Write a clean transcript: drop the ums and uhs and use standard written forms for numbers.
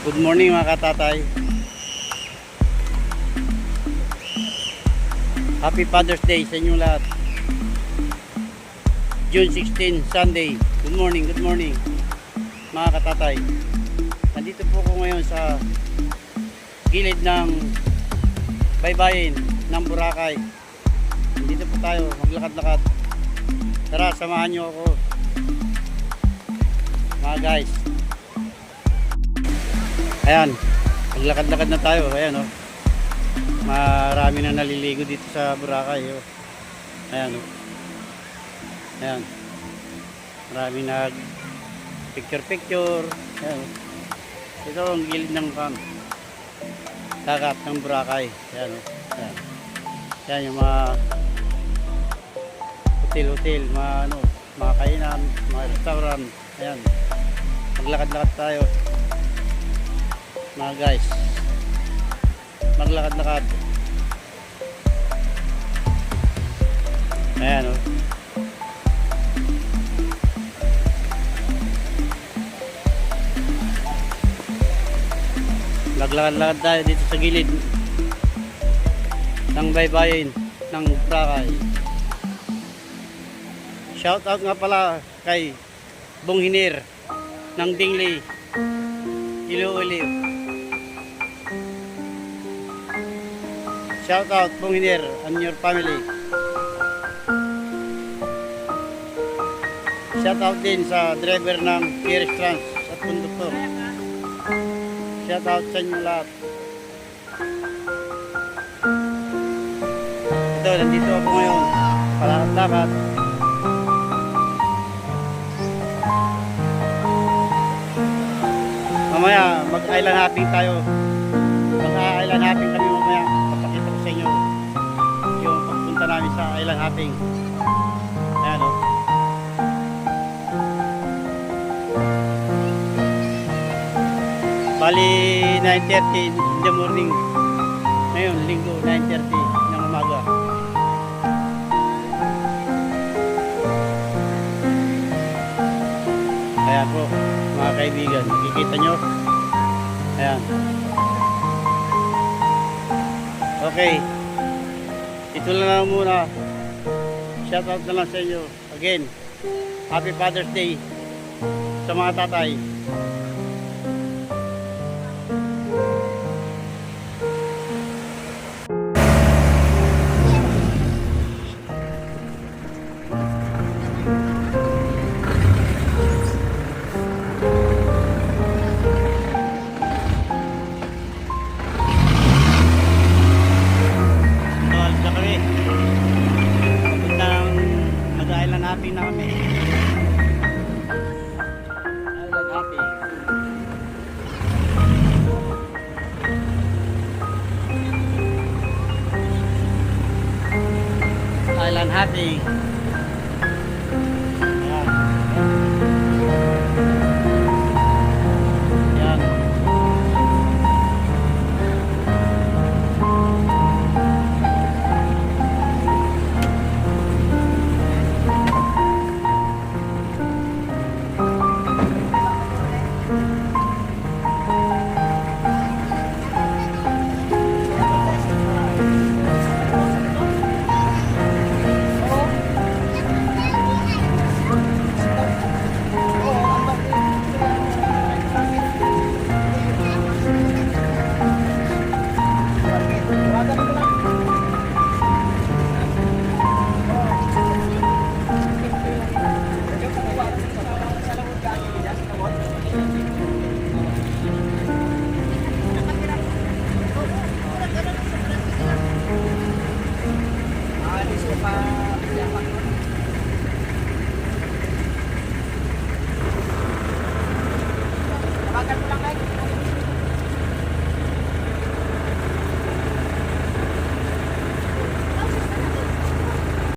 Good morning mga katatay. Happy Father's Day sa inyong lahat. June 16, Sunday. Good morning mga katatay. Nandito po ko ngayon sa gilid ng baybayin ng Boracay. Dito po tayo maglakad-lakad. Tara, samahan nyo ako mga guys. Ayan, maglakad-lakad na tayo. Ayan o, marami na naliligo dito sa Boracay o. Ayan o, ayan, marami nag picture. Ayan o, ito ang gilid ng dagat ng Boracay. Ayan o, ayan. Ayan yung mga hotel, mga kainan, mga restaurant. Ayan, maglakad-lakad tayo mga guys, maglakad-lakad. Ayan o, maglakad-lakad tayo dito sa gilid ng baybayin ng Boracay. Shout out nga pala kay Bong Hinir ng Dingley, Iloilo. Shout out Bong Hinir and your family. Shout out din sa driver ng Pierce Trans at konduktor. Shout out sa inyo lahat. Ito, nandito ako ngayon. Palakad-lakad. Mamaya, mag-island hopping tayo. Mag-island hopping kami mamaya. Papakita ko sa inyo yung pagpunta namin sa island hopping. Ayan o. Bali 9:30 in the morning. Ngayon, linggo, 9:30 ng umaga. Ayan po, mga kaibigan, nakikita nyo. Ayan. Okay, ito lang muna. Shoutout na lang sa inyo. Again, Happy Father's Day sa mga tatay. Happy na kami. Island happy. Island happy.